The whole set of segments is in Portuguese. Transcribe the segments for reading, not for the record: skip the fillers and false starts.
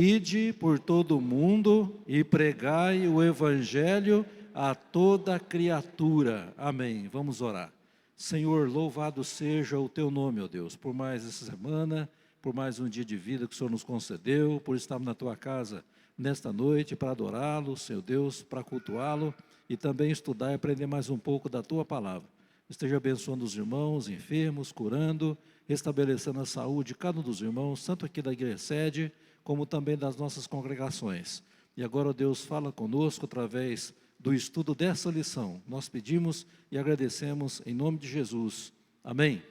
Ide por todo o mundo e pregai o evangelho a toda criatura. Amém. Vamos orar. Senhor, louvado seja o teu nome, ó Deus, por mais essa semana, por mais um dia de vida que o Senhor nos concedeu, por estarmos na tua casa nesta noite para adorá-lo, Senhor Deus, para cultuá-lo e também estudar e aprender mais um pouco da tua palavra. Esteja abençoando os irmãos enfermos, curando, restabelecendo a saúde de cada um dos irmãos, tanto aqui da igreja sede, como também das nossas congregações. E agora, ó Deus, fala conosco através do estudo dessa lição. Nós pedimos e agradecemos em nome de Jesus. Amém.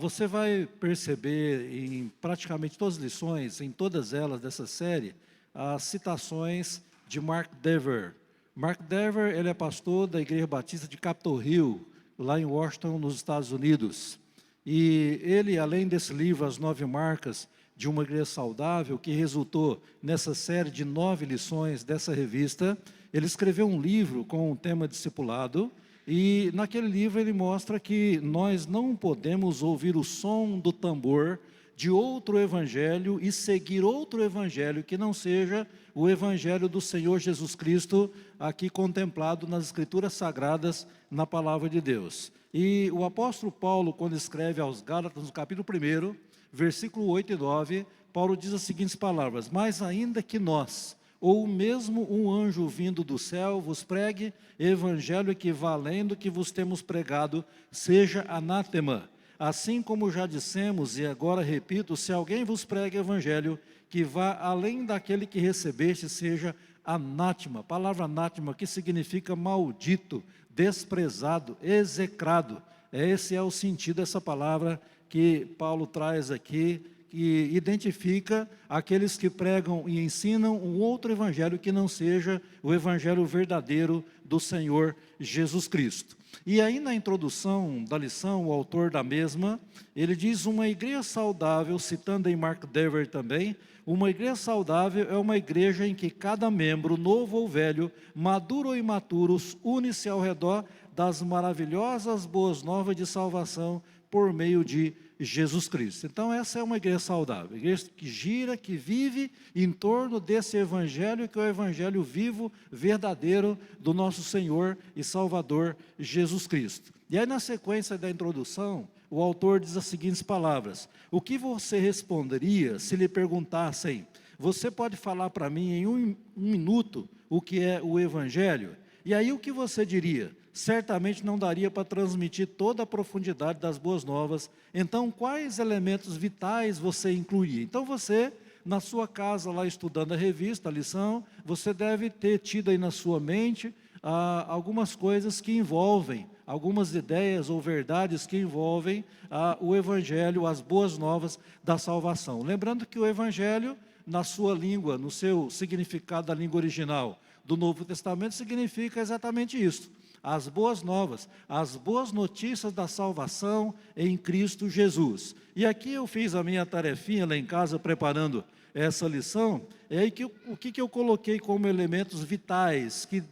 Você vai perceber em praticamente todas as lições, em todas elas dessa série, as citações de Mark Dever. Mark Dever, ele é pastor da Igreja Batista de Capitol Hill, lá em Washington, nos Estados Unidos. E ele, além desse livro, As 9 Marcas de uma Igreja Saudável, que resultou nessa série de 9 lições dessa revista, ele escreveu um livro com o tema discipulado, e naquele livro ele mostra que nós não podemos ouvir o som do tambor de outro evangelho e seguir outro evangelho que não seja o evangelho do Senhor Jesus Cristo, aqui contemplado nas Escrituras Sagradas, na Palavra de Deus. E o apóstolo Paulo, quando escreve aos Gálatas, no capítulo 1, versículo 8 e 9, Paulo diz as seguintes palavras: mas ainda que nós, ou mesmo um anjo vindo do céu, vos pregue evangelho equivalente ao que vos temos pregado, seja anátema. Assim como já dissemos, e agora repito, se alguém vos prega evangelho que vá além daquele que recebeste, seja anátema. A palavra anátema que significa maldito, desprezado, execrado. Esse é o sentido dessa palavra que Paulo traz aqui, que identifica aqueles que pregam e ensinam um outro evangelho que não seja o evangelho verdadeiro do Senhor Jesus Cristo. E aí na introdução da lição, o autor da mesma, ele diz: uma igreja saudável, citando em Mark Dever também, uma igreja saudável é uma igreja em que cada membro, novo ou velho, maduro ou imaturo, une-se ao redor das maravilhosas boas novas de salvação por meio de Jesus Cristo. Então essa é uma igreja saudável, igreja que gira, que vive em torno desse evangelho, que é o evangelho vivo, verdadeiro do nosso Senhor e Salvador Jesus Cristo. E aí na sequência da introdução, o autor diz as seguintes palavras: o que você responderia se lhe perguntassem, você pode falar para mim em um minuto o que é o evangelho? E aí o que você diria? Certamente não daria para transmitir toda a profundidade das boas novas. Então, quais elementos vitais você incluiria? Então, você, na sua casa, lá estudando a revista, a lição, você deve ter tido aí na sua mente algumas coisas que envolvem, algumas ideias ou verdades que envolvem o Evangelho, as boas novas da salvação. Lembrando que o Evangelho, na sua língua, no seu significado da língua original do Novo Testamento, significa exatamente isso: as boas novas, as boas notícias da salvação em Cristo Jesus. E aqui eu fiz a minha tarefinha lá em casa, preparando essa lição, é aí que o que eu coloquei como elementos vitais que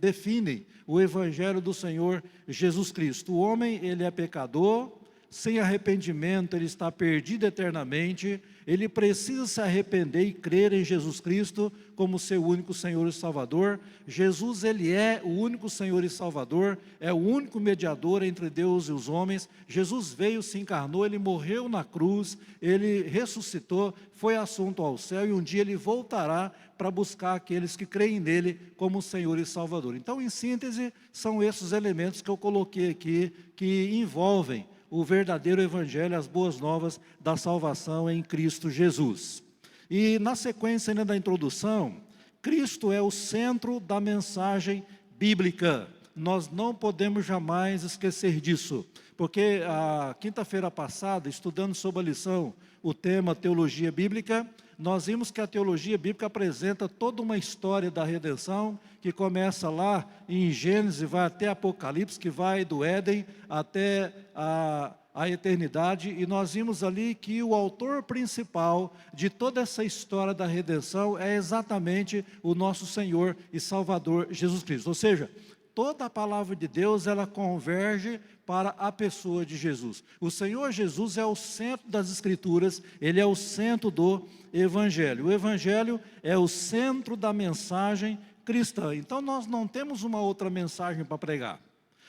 definem o Evangelho do Senhor Jesus Cristo. O homem, ele é pecador, sem arrependimento ele está perdido eternamente, ele precisa se arrepender e crer em Jesus Cristo como seu único Senhor e Salvador. Jesus, ele é o único Senhor e Salvador, é o único mediador entre Deus e os homens. Jesus veio, se encarnou, ele morreu na cruz, ele ressuscitou, foi assunto ao céu e um dia ele voltará para buscar aqueles que creem nele como Senhor e Salvador. Então, em síntese, são esses elementos que eu coloquei aqui, que envolvem o verdadeiro evangelho, as boas novas da salvação em Cristo Jesus. E na sequência ainda da introdução, Cristo é o centro da mensagem bíblica. Nós não podemos jamais esquecer disso, porque a quinta-feira passada, estudando sobre a lição, o tema teologia bíblica, nós vimos que a teologia bíblica apresenta toda uma história da redenção, que começa lá em Gênesis, vai até Apocalipse, que vai do Éden até a eternidade, e nós vimos ali que o autor principal de toda essa história da redenção é exatamente o nosso Senhor e Salvador Jesus Cristo. Ou seja, toda a palavra de Deus, ela converge para a pessoa de Jesus. O Senhor Jesus é o centro das Escrituras, Ele é o centro do Evangelho. O Evangelho é o centro da mensagem cristã. Então nós não temos uma outra mensagem para pregar.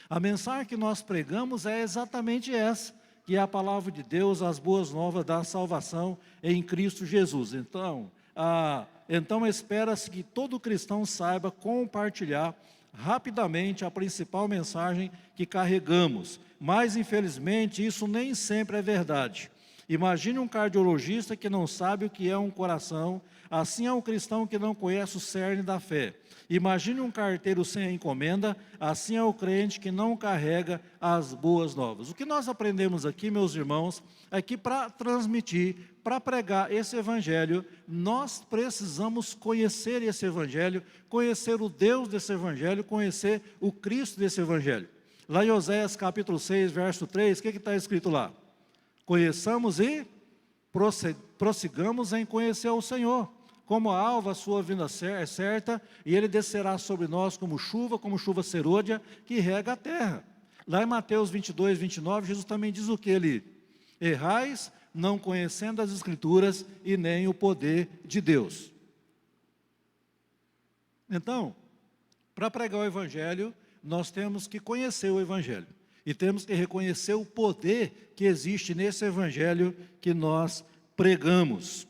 A mensagem que nós pregamos é exatamente essa, que é a palavra de Deus, as boas novas da salvação em Cristo Jesus. Então espera-se que todo cristão saiba compartilhar rapidamente a principal mensagem que carregamos. Mas, infelizmente, isso nem sempre é verdade. Imagine um cardiologista que não sabe o que é um coração, assim é um cristão que não conhece o cerne da fé. Imagine um carteiro sem a encomenda, assim é o crente que não carrega as boas novas. O que nós aprendemos aqui, meus irmãos, é que para transmitir, para pregar esse evangelho, nós precisamos conhecer esse evangelho, conhecer o Deus desse evangelho, conhecer o Cristo desse evangelho. Lá em Oséias capítulo 6, verso 3, o que está escrito lá? Conheçamos e prossigamos em conhecer o Senhor. Como a alva, a sua vinda é certa, e Ele descerá sobre nós como chuva serôdia, que rega a terra. Lá em Mateus 22, 29, Jesus também diz o que ali? Errais, não conhecendo as Escrituras e nem o poder de Deus. Então, para pregar o Evangelho, nós temos que conhecer o Evangelho. E temos que reconhecer o poder que existe nesse Evangelho que nós pregamos.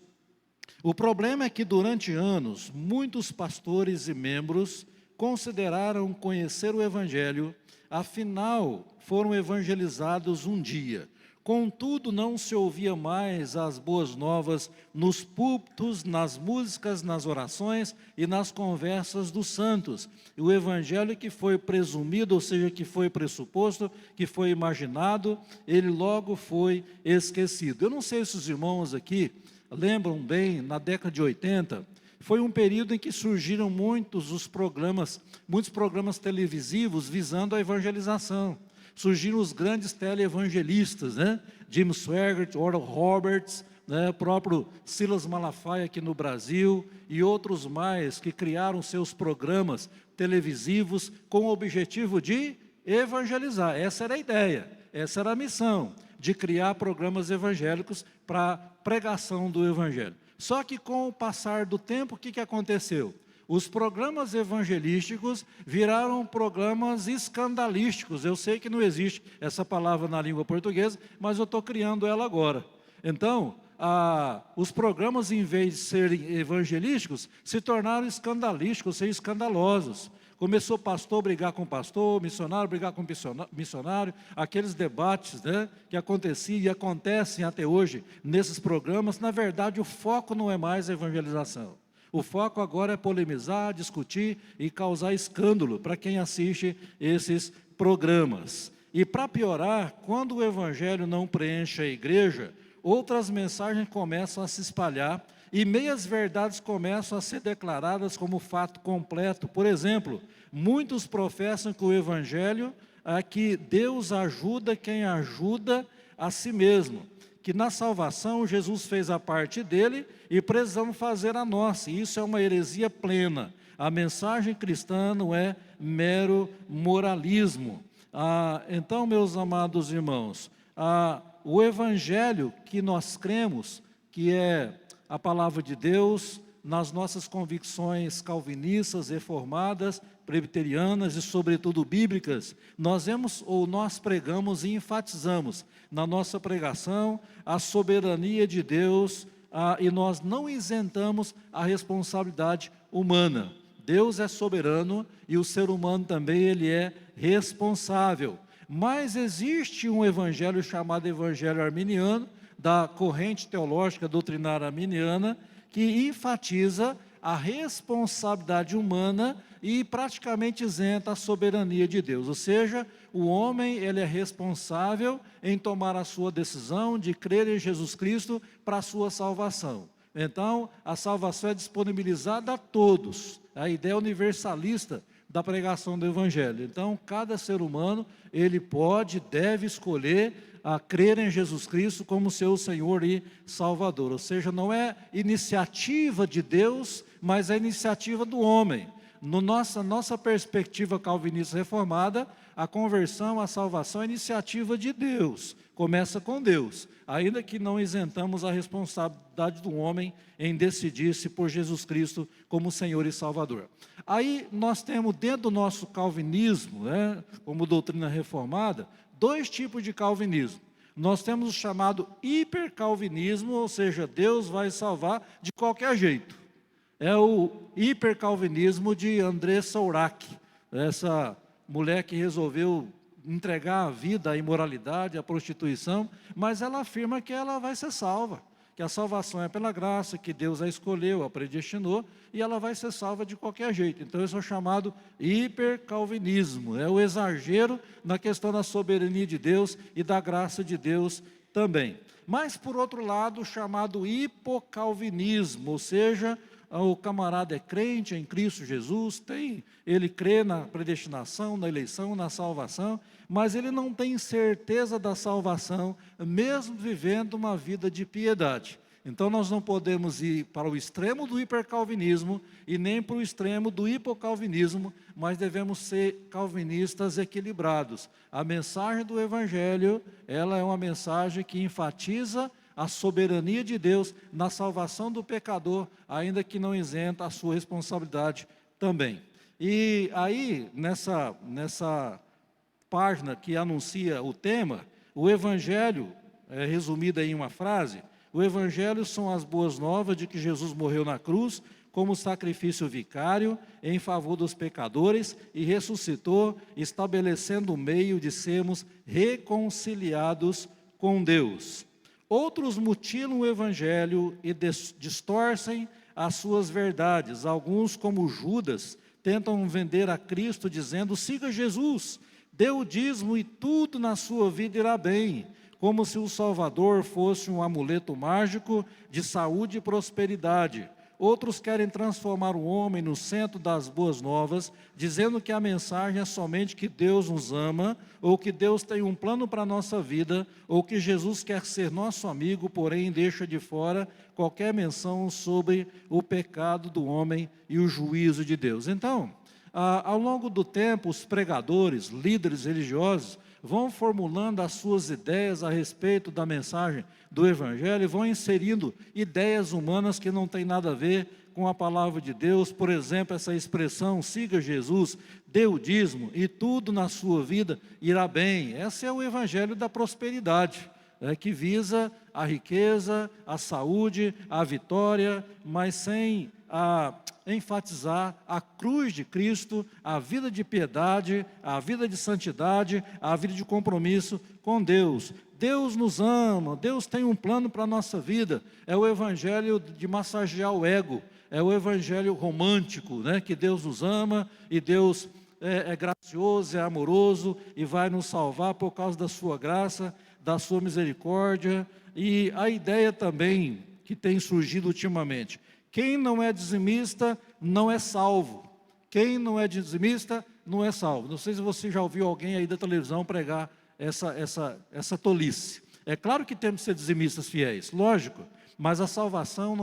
O problema é que durante anos, muitos pastores e membros consideraram conhecer o Evangelho, afinal foram evangelizados um dia. Contudo, não se ouvia mais as boas novas nos púlpitos, nas músicas, nas orações e nas conversas dos santos. O Evangelho que foi presumido, ou seja, que foi pressuposto, que foi imaginado, ele logo foi esquecido. Eu não sei se os irmãos aqui lembram bem, na década de 80, foi um período em que surgiram muitos programas televisivos visando a evangelização. Surgiram os grandes teleevangelistas, né? Jim Swaggart, Oral Roberts, né? O próprio Silas Malafaia aqui no Brasil e outros mais que criaram seus programas televisivos com o objetivo de evangelizar. Essa era a ideia, essa era a missão, de criar programas evangélicos para pregação do Evangelho. Só que com o passar do tempo, o que aconteceu? Os programas evangelísticos viraram programas escandalísticos. Eu sei que não existe essa palavra na língua portuguesa, mas eu estou criando ela agora. Então, os programas, em vez de serem evangelísticos, se tornaram escandalísticos, ou seja, escandalosos. Começou pastor brigar com pastor, missionário brigar com missionário, aqueles debates, né, que aconteciam e acontecem até hoje nesses programas. Na verdade, o foco não é mais a evangelização. O foco agora é polemizar, discutir e causar escândalo para quem assiste esses programas. E para piorar, quando o evangelho não preenche a igreja, outras mensagens começam a se espalhar e meias verdades começam a ser declaradas como fato completo. Por exemplo, muitos professam que o Evangelho é que Deus ajuda quem ajuda a si mesmo, que na salvação Jesus fez a parte dele e precisamos fazer a nossa. E isso é uma heresia plena. A mensagem cristã não é mero moralismo. Então, meus amados irmãos, o Evangelho que nós cremos, que é a palavra de Deus, nas nossas convicções calvinistas, reformadas, presbiterianas e sobretudo bíblicas, nós pregamos e enfatizamos na nossa pregação a soberania de Deus, e nós não isentamos a responsabilidade humana. Deus é soberano e o ser humano também ele é responsável. Mas existe um evangelho chamado evangelho arminiano, da corrente teológica doutrinária arminiana, que enfatiza a responsabilidade humana e praticamente isenta a soberania de Deus. Ou seja, o homem ele é responsável em tomar a sua decisão de crer em Jesus Cristo para a sua salvação. Então, a salvação é disponibilizada a todos. A ideia universalista da pregação do Evangelho. Então, cada ser humano, ele pode, deve escolher a crer em Jesus Cristo como seu Senhor e Salvador. Ou seja, não é iniciativa de Deus, mas é iniciativa do homem. no nossa perspectiva calvinista reformada, a conversão, a salvação é iniciativa de Deus, começa com Deus, ainda que não isentamos a responsabilidade do homem em decidir-se por Jesus Cristo como Senhor e Salvador. Aí nós temos dentro do nosso calvinismo, como doutrina reformada, dois tipos de calvinismo. Nós temos o chamado hipercalvinismo, ou seja, Deus vai salvar de qualquer jeito. É o hipercalvinismo de André Sourac, essa mulher que resolveu entregar a vida à imoralidade, à prostituição, mas ela afirma que ela vai ser salva, que a salvação é pela graça, que Deus a escolheu, a predestinou, e ela vai ser salva de qualquer jeito. Então isso é o chamado hipercalvinismo, é o exagero na questão da soberania de Deus e da graça de Deus também. Mas por outro lado, o chamado hipocalvinismo, ou seja, o camarada é crente em Cristo Jesus, ele crê na predestinação, na eleição, na salvação, mas ele não tem certeza da salvação, mesmo vivendo uma vida de piedade. Então nós não podemos ir para o extremo do hipercalvinismo e nem para o extremo do hipocalvinismo, mas devemos ser calvinistas equilibrados. A mensagem do Evangelho, ela é uma mensagem que enfatiza a soberania de Deus na salvação do pecador, ainda que não isenta a sua responsabilidade também. E aí, nessa página que anuncia o tema, o Evangelho, resumido em uma frase, o Evangelho são as boas novas de que Jesus morreu na cruz como sacrifício vicário em favor dos pecadores e ressuscitou, estabelecendo o meio de sermos reconciliados com Deus. Outros mutilam o Evangelho e distorcem as suas verdades. Alguns, como Judas, tentam vender a Cristo dizendo: siga Jesus, dê o dízimo e tudo na sua vida irá bem, como se o Salvador fosse um amuleto mágico de saúde e prosperidade. Outros querem transformar o homem no centro das boas novas, dizendo que a mensagem é somente que Deus nos ama, ou que Deus tem um plano para a nossa vida, ou que Jesus quer ser nosso amigo, porém deixa de fora qualquer menção sobre o pecado do homem e o juízo de Deus. Então, ao longo do tempo, os pregadores, líderes religiosos, vão formulando as suas ideias a respeito da mensagem do Evangelho e vão inserindo ideias humanas que não têm nada a ver com a palavra de Deus. Por exemplo, essa expressão, siga Jesus, dê o dízimo e tudo na sua vida irá bem. Esse é o Evangelho da prosperidade, que visa a riqueza, a saúde, a vitória, mas sem enfatizar a cruz de Cristo, a vida de piedade, a vida de santidade, a vida de compromisso com Deus. Deus nos ama, Deus tem um plano para a nossa vida. É o Evangelho de massagear o ego, é o Evangelho romântico, que Deus nos ama e Deus é gracioso, é amoroso e vai nos salvar por causa da sua graça, da sua misericórdia. E a ideia também que tem surgido ultimamente: quem não é dizimista não é salvo. Quem não é dizimista não é salvo. Não sei se você já ouviu alguém aí da televisão pregar essa tolice. É claro que temos que ser dizimistas fiéis, lógico, mas a salvação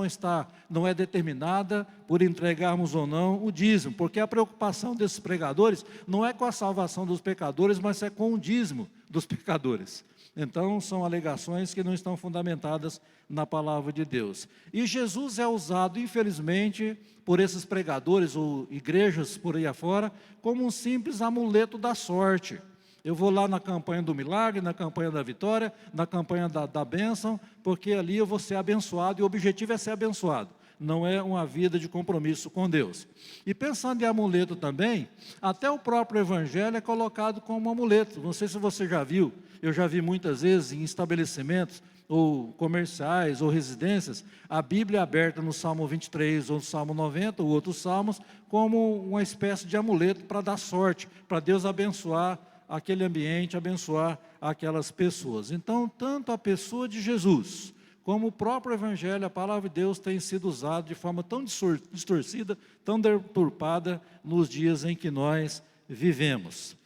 não é determinada por entregarmos ou não o dízimo, porque a preocupação desses pregadores não é com a salvação dos pecadores, mas é com o dízimo dos pecadores. Então, são alegações que não estão fundamentadas na palavra de Deus. E Jesus é usado, infelizmente, por esses pregadores ou igrejas por aí afora, como um simples amuleto da sorte. Eu vou lá na campanha do milagre, na campanha da vitória, na campanha da bênção, porque ali eu vou ser abençoado, e o objetivo é ser abençoado. Não é uma vida de compromisso com Deus. E pensando em amuleto também, até o próprio Evangelho é colocado como amuleto. Não sei se você já viu, eu já vi muitas vezes em estabelecimentos, ou comerciais, ou residências, a Bíblia aberta no Salmo 23, ou no Salmo 90, ou outros salmos, como uma espécie de amuleto para dar sorte, para Deus abençoar aquele ambiente, abençoar aquelas pessoas. Então, tanto a pessoa de Jesus, como o próprio Evangelho, a palavra de Deus tem sido usada de forma tão distorcida, tão deturpada nos dias em que nós vivemos.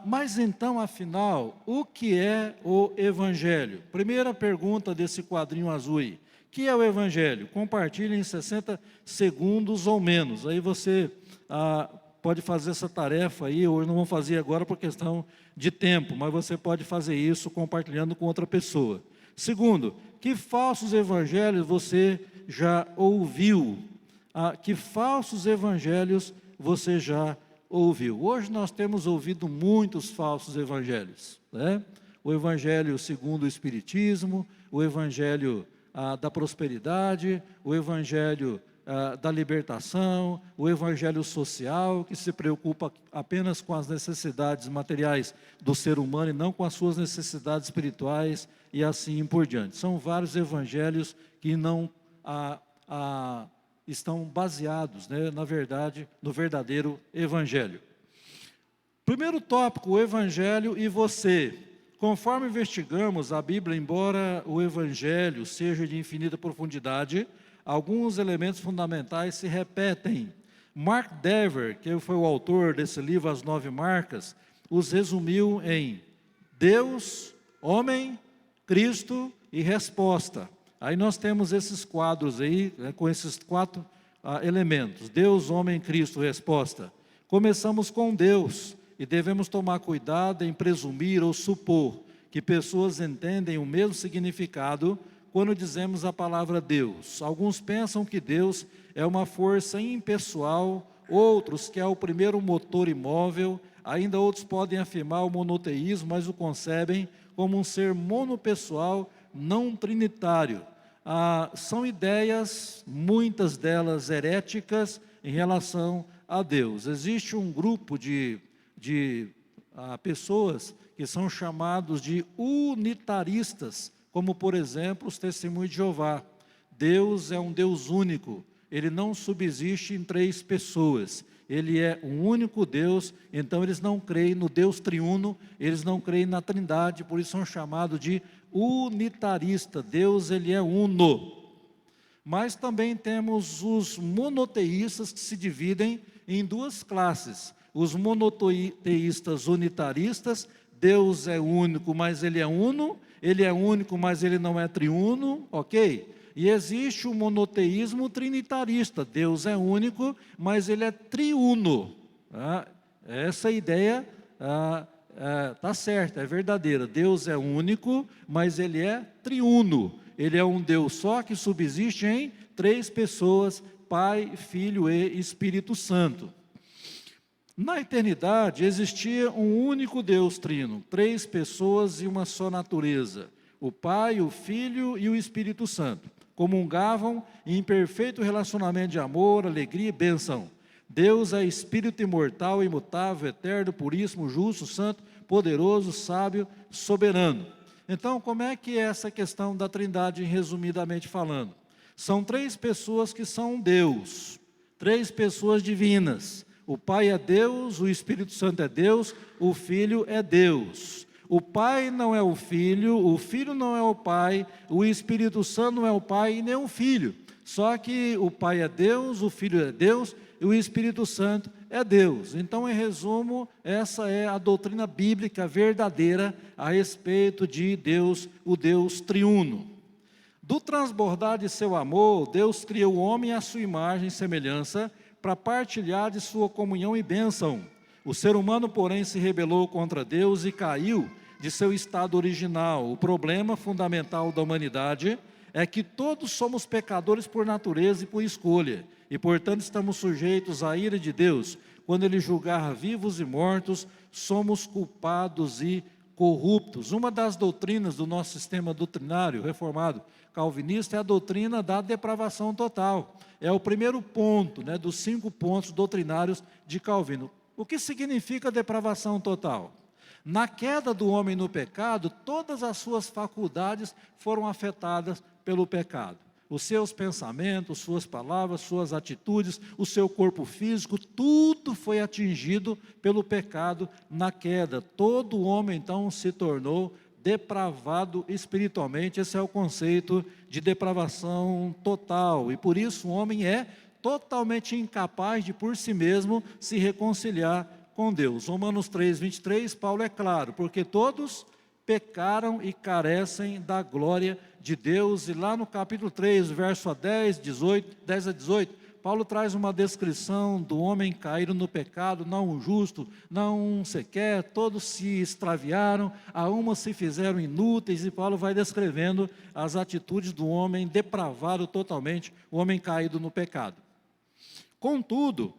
Mas então, afinal, o que é o Evangelho? Primeira pergunta desse quadrinho azul aí: que é o Evangelho? Compartilhe em 60 segundos ou menos. Aí você pode fazer essa tarefa aí, hoje não vamos fazer agora por questão de tempo, mas você pode fazer isso compartilhando com outra pessoa. Segundo, que falsos evangelhos você já ouviu? Que falsos evangelhos você já ouviu? Hoje nós temos ouvido muitos falsos evangelhos, né? O evangelho segundo o Espiritismo, o evangelho da prosperidade, o evangelho da libertação, o evangelho social, que se preocupa apenas com as necessidades materiais do ser humano e não com as suas necessidades espirituais e assim por diante. São vários evangelhos que não estão baseados, né, na verdade, no verdadeiro evangelho. Primeiro tópico, o evangelho e você. Conforme investigamos a Bíblia, embora o evangelho seja de infinita profundidade, alguns elementos fundamentais se repetem. Mark Dever, que foi o autor desse livro, As 9 Marcas, os resumiu em Deus, homem, Cristo e resposta. Aí nós temos esses quadros aí, né, com esses 4 elementos, Deus, homem, Cristo, resposta. Começamos com Deus, e devemos tomar cuidado em presumir ou supor que pessoas entendem o mesmo significado quando dizemos a palavra Deus. Alguns pensam que Deus é uma força impessoal, outros que é o primeiro motor imóvel, ainda outros podem afirmar o monoteísmo, mas o concebem como um ser monopessoal, não trinitário. São ideias, muitas delas heréticas, em relação a Deus. Existe um grupo de pessoas que são chamados de unitaristas, como por exemplo os testemunhos de Jeová. Deus é um Deus único, ele não subsiste em 3 pessoas, ele é um único Deus, então eles não creem no Deus triuno, eles não creem na trindade, por isso são chamados de unitaristas. Deus, ele é uno. Mas também temos os monoteístas, que se dividem em 2 classes. Os monoteístas unitaristas, Deus é único, mas ele é uno, ele é único, mas ele não é triuno, ok? E existe o monoteísmo trinitarista, Deus é único, mas ele é triuno. Essa ideia está certa, é verdadeira. Deus é único, mas ele é triuno. Ele é um Deus só que subsiste em 3 pessoas, Pai, Filho e Espírito Santo. Na eternidade existia um único Deus trino, 3 pessoas e uma só natureza, o Pai, o Filho e o Espírito Santo. Comungavam em perfeito relacionamento de amor, alegria e bênção. Deus é Espírito imortal, imutável, eterno, puríssimo, justo, santo, poderoso, sábio, soberano. Então, como é que é essa questão da trindade, resumidamente falando? São 3 pessoas que são Deus, 3 pessoas divinas. O Pai é Deus, o Espírito Santo é Deus, o Filho é Deus. O Pai não é o Filho não é o Pai, o Espírito Santo não é o Pai e nem o Filho. Só que o Pai é Deus, o Filho é Deus e o Espírito Santo é Deus. Então, em resumo, essa é a doutrina bíblica verdadeira a respeito de Deus, o Deus triuno. Do transbordar de seu amor, Deus criou o homem à sua imagem e semelhança, para partilhar de sua comunhão e bênção. O ser humano, porém, se rebelou contra Deus e caiu de seu estado original. O problema fundamental da humanidade é que todos somos pecadores por natureza e por escolha, e portanto estamos sujeitos à ira de Deus. Quando Ele julgar vivos e mortos, somos culpados e corruptos. Uma das doutrinas do nosso sistema doutrinário reformado calvinista é a doutrina da depravação total. É o primeiro ponto, né, dos 5 pontos doutrinários de Calvino. O que significa depravação total? Na queda do homem no pecado, todas as suas faculdades foram afetadas pelo pecado. Os seus pensamentos, suas palavras, suas atitudes, o seu corpo físico, tudo foi atingido pelo pecado na queda. Todo homem, então, se tornou depravado espiritualmente. Esse é o conceito de depravação total. E por isso o homem é totalmente incapaz de, por si mesmo, se reconciliar com Deus. Romanos 3:23, Paulo é claro, porque todos pecaram e carecem da glória de Deus, e lá no capítulo 3, verso 10 a 18, Paulo traz uma descrição do homem caído no pecado, não um justo, não um sequer, todos se extraviaram, a uma se fizeram inúteis, e Paulo vai descrevendo as atitudes do homem depravado totalmente, o homem caído no pecado. Contudo,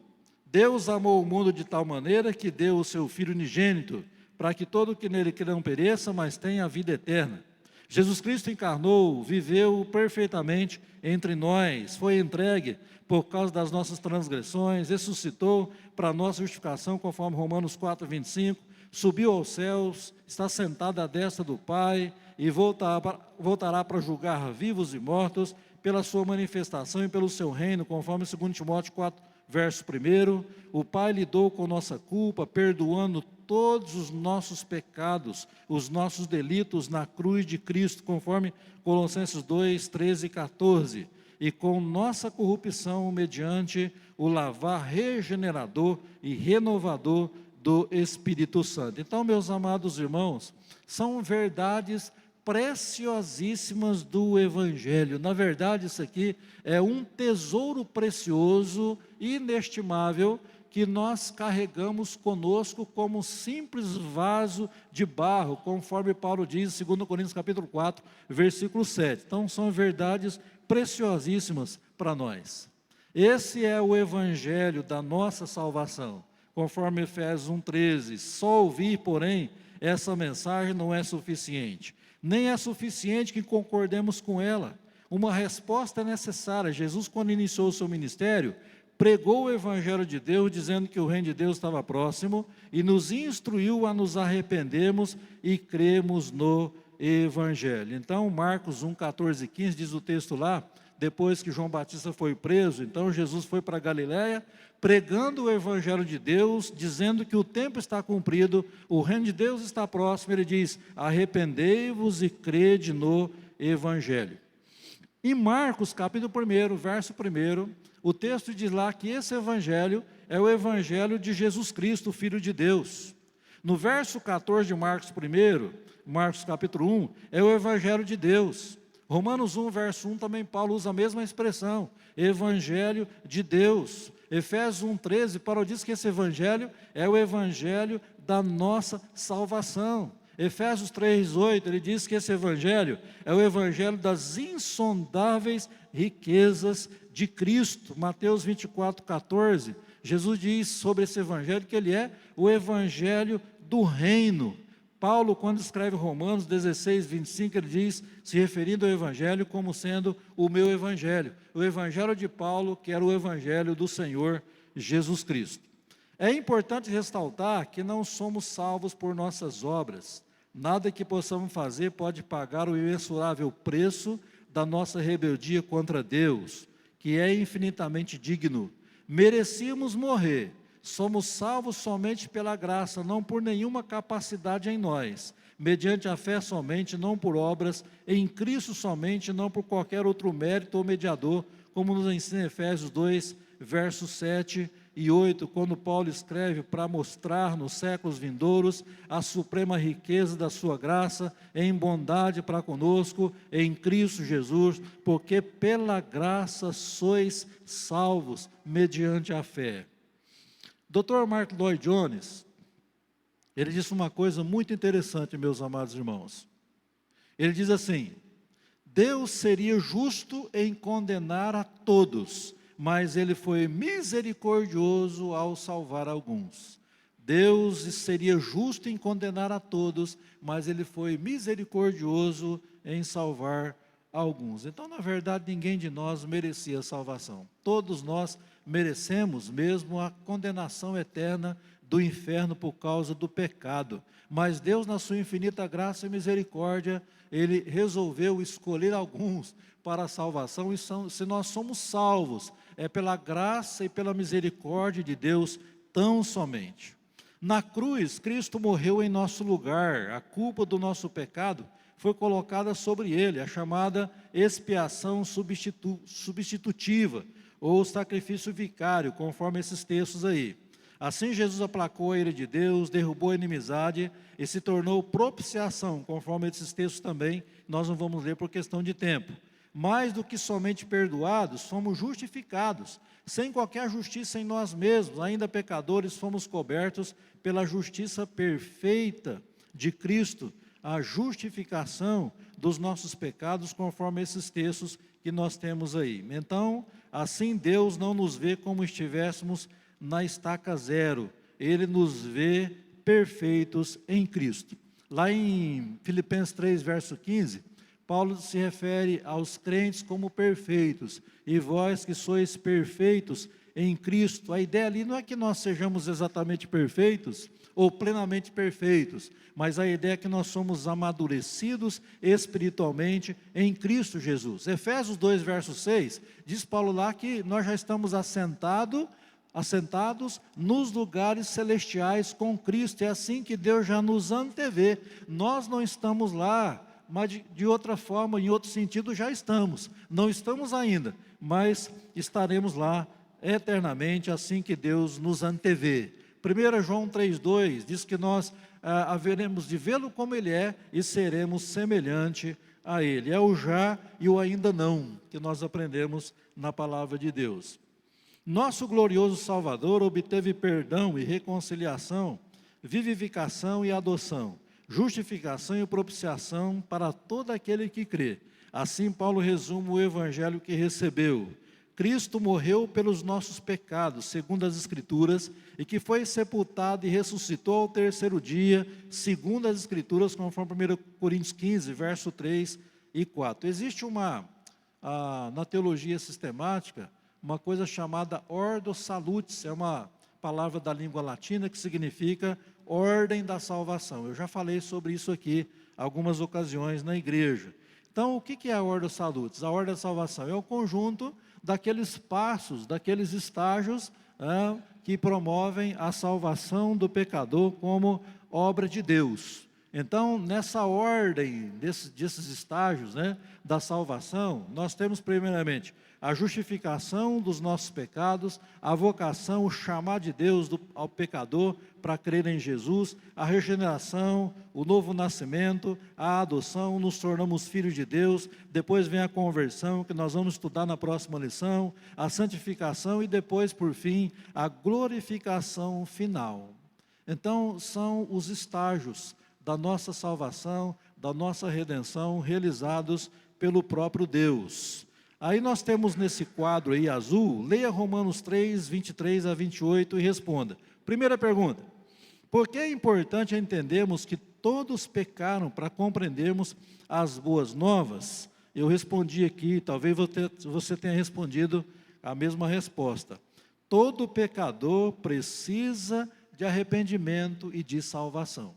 Deus amou o mundo de tal maneira que deu o seu Filho unigênito, para que todo que nele crê não pereça, mas tenha a vida eterna. Jesus Cristo encarnou, viveu perfeitamente entre nós, foi entregue por causa das nossas transgressões, ressuscitou para a nossa justificação, conforme Romanos 4, 25, subiu aos céus, está sentado à destra do Pai e voltará para julgar vivos e mortos pela sua manifestação e pelo seu reino, conforme 2 Timóteo 4, verso 1. O Pai lidou com nossa culpa, perdoando todos os nossos pecados, os nossos delitos na cruz de Cristo, conforme Colossenses 2, 13 e 14. E com nossa corrupção, mediante o lavar regenerador e renovador do Espírito Santo. Então, meus amados irmãos, são verdades preciosíssimas do Evangelho. Na verdade, isso aqui é um tesouro precioso, inestimável, que nós carregamos conosco como um simples vaso de barro, conforme Paulo diz em 2 Coríntios capítulo 4, versículo 7. Então, são verdades preciosíssimas para nós. Esse é o Evangelho da nossa salvação, conforme Efésios 1,13. Só ouvir, porém, essa mensagem não é suficiente. Nem é suficiente que concordemos com ela. Uma resposta é necessária. Jesus, quando iniciou o seu ministério, pregou o Evangelho de Deus, dizendo que o reino de Deus estava próximo, e nos instruiu a nos arrependermos e cremos no Evangelho. Então, Marcos 1, 14 e 15, diz o texto lá, depois que João Batista foi preso, então Jesus foi para Galiléia, pregando o Evangelho de Deus, dizendo que o tempo está cumprido, o reino de Deus está próximo. Ele diz: arrependei-vos e crede no Evangelho. Em Marcos capítulo 1, verso 1, o texto diz lá que esse Evangelho é o Evangelho de Jesus Cristo, o Filho de Deus. No verso 14 de Marcos 1, Marcos capítulo 1, é o Evangelho de Deus. Romanos 1, verso 1, também Paulo usa a mesma expressão, Evangelho de Deus. Efésios 1, 13, Paulo diz que esse Evangelho é o Evangelho da nossa salvação. Efésios 3, 8, ele diz que esse Evangelho é o Evangelho das insondáveis riquezas de Cristo. Mateus 24, 14, Jesus diz sobre esse Evangelho que ele é o Evangelho do reino. Paulo, quando escreve Romanos 16, 25, ele diz, se referindo ao Evangelho, como sendo o meu Evangelho. O Evangelho de Paulo, que era o Evangelho do Senhor Jesus Cristo. É importante ressaltar que não somos salvos por nossas obras. Nada que possamos fazer pode pagar o imensurável preço da nossa rebeldia contra Deus, que é infinitamente digno. Merecíamos morrer. Somos salvos somente pela graça, não por nenhuma capacidade em nós, mediante a fé somente, não por obras, em Cristo somente, não por qualquer outro mérito ou mediador, como nos ensina Efésios 2, versos 7 e 8, quando Paulo escreve para mostrar nos séculos vindouros a suprema riqueza da sua graça em bondade para conosco, em Cristo Jesus, porque pela graça sois salvos, mediante a fé. Dr. Mark Lloyd Jones, ele disse uma coisa muito interessante, meus amados irmãos. Ele diz assim: Deus seria justo em condenar a todos, mas ele foi misericordioso ao salvar alguns. Deus seria justo em condenar a todos, mas ele foi misericordioso em salvar alguns. Então, na verdade, ninguém de nós merecia salvação. Todos nós merecemos mesmo a condenação eterna do inferno por causa do pecado. Mas Deus, na sua infinita graça e misericórdia, Ele resolveu escolher alguns para a salvação. E se nós somos salvos, é pela graça e pela misericórdia de Deus tão somente. Na cruz, Cristo morreu em nosso lugar. A culpa do nosso pecado foi colocada sobre Ele, a chamada expiação substitutiva, ou sacrifício vicário, conforme esses textos aí. Assim Jesus aplacou a ira de Deus, derrubou a inimizade e se tornou propiciação, conforme esses textos também, nós não vamos ler por questão de tempo. Mais do que somente perdoados, fomos justificados, sem qualquer justiça em nós mesmos, ainda pecadores, fomos cobertos pela justiça perfeita de Cristo, a justificação dos nossos pecados, conforme esses textos que nós temos aí. Então, assim Deus não nos vê como estivéssemos na estaca zero, Ele nos vê perfeitos em Cristo. Lá em Filipenses 3, verso 15, Paulo se refere aos crentes como perfeitos, e vós que sois perfeitos em Cristo. A ideia ali não é que nós sejamos exatamente perfeitos, ou plenamente perfeitos, mas a ideia é que nós somos amadurecidos espiritualmente em Cristo Jesus. Efésios 2, verso 6, diz Paulo lá que nós já estamos assentados nos lugares celestiais com Cristo. É assim que Deus já nos antevê. Nós não estamos lá, mas de outra forma, em outro sentido, já estamos. Não estamos ainda, mas estaremos lá eternamente, assim que Deus nos antevê. 1 João 3,2 diz que nós haveremos de vê-lo como Ele é e seremos semelhante a Ele. É o já e o ainda não que nós aprendemos na palavra de Deus. Nosso glorioso Salvador obteve perdão e reconciliação, vivificação e adoção, justificação e propiciação para todo aquele que crê. Assim Paulo resume o evangelho que recebeu. Cristo morreu pelos nossos pecados, segundo as Escrituras, e que foi sepultado e ressuscitou ao terceiro dia, segundo as Escrituras, conforme 1 Coríntios 15, verso 3 e 4. Existe na teologia sistemática, uma coisa chamada Ordo Salutis, é uma palavra da língua latina que significa ordem da salvação. Eu já falei sobre isso aqui algumas ocasiões na igreja. Então, o que é a Ordo Salutis? A ordem da salvação é o conjunto daqueles passos, daqueles estágios que promovem a salvação do pecador como obra de Deus. Então, nessa ordem desses estágios da salvação, nós temos primeiramente a justificação dos nossos pecados, a vocação, o chamar de Deus ao pecador para crer em Jesus, a regeneração, o novo nascimento, a adoção, nos tornamos filhos de Deus, depois vem a conversão, que nós vamos estudar na próxima lição, a santificação e depois, por fim, a glorificação final. Então, são os estágios da nossa salvação, da nossa redenção, realizados pelo próprio Deus. Aí nós temos nesse quadro aí azul, leia Romanos 3, 23 a 28 e responda. Primeira pergunta: por que é importante entendermos que todos pecaram para compreendermos as boas novas? Eu respondi aqui, talvez você tenha respondido a mesma resposta. Todo pecador precisa de arrependimento e de salvação.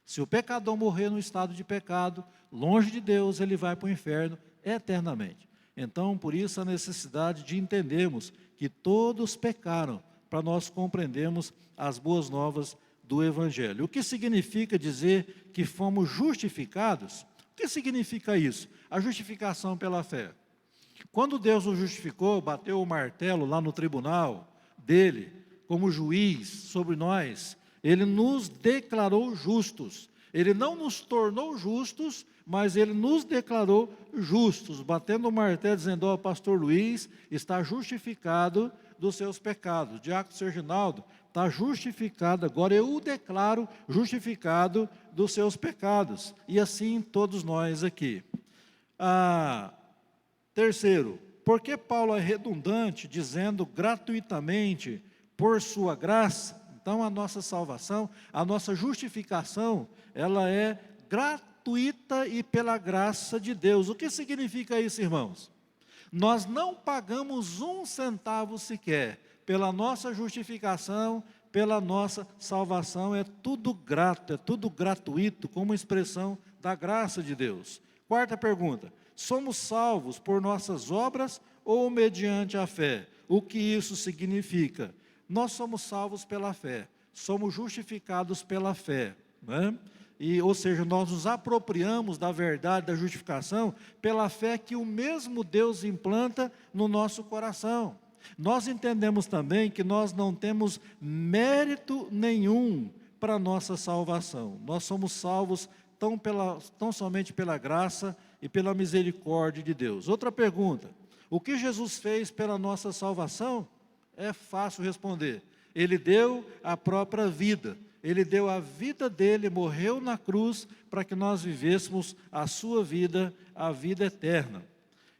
Se o pecador morrer no estado de pecado, longe de Deus, ele vai para o inferno eternamente. Então, por isso a necessidade de entendermos que todos pecaram, para nós compreendermos as boas novas do Evangelho. O que significa dizer que fomos justificados? O que significa isso? A justificação pela fé. Quando Deus nos justificou, bateu o martelo lá no tribunal dele, como juiz sobre nós, Ele nos declarou justos. Ele não nos tornou justos, mas Ele nos declarou justos, batendo o martelo, dizendo: ó, pastor Luiz está justificado dos seus pecados. Diácono Serginaldo está justificado, agora eu o declaro justificado dos seus pecados. E assim todos nós aqui. Terceiro, por que Paulo é redundante, dizendo gratuitamente, por sua graça? Então a nossa salvação, a nossa justificação, ela é gratuita e pela graça de Deus. O que significa isso, irmãos? Nós não pagamos um centavo sequer pela nossa justificação, pela nossa salvação. É tudo grato, é tudo gratuito, como expressão da graça de Deus. Quarta pergunta: somos salvos por nossas obras ou mediante a fé? O que isso significa? Nós somos salvos pela fé, somos justificados pela fé, ou seja, nós nos apropriamos da verdade da justificação pela fé que o mesmo Deus implanta no nosso coração. Nós entendemos também que nós não temos mérito nenhum para a nossa salvação. Nós somos salvos tão somente pela graça e pela misericórdia de Deus. Outra pergunta: o que Jesus fez pela nossa salvação? É fácil responder. Ele deu a própria vida. Ele deu a vida dele, morreu na cruz para que nós vivêssemos a sua vida, a vida eterna.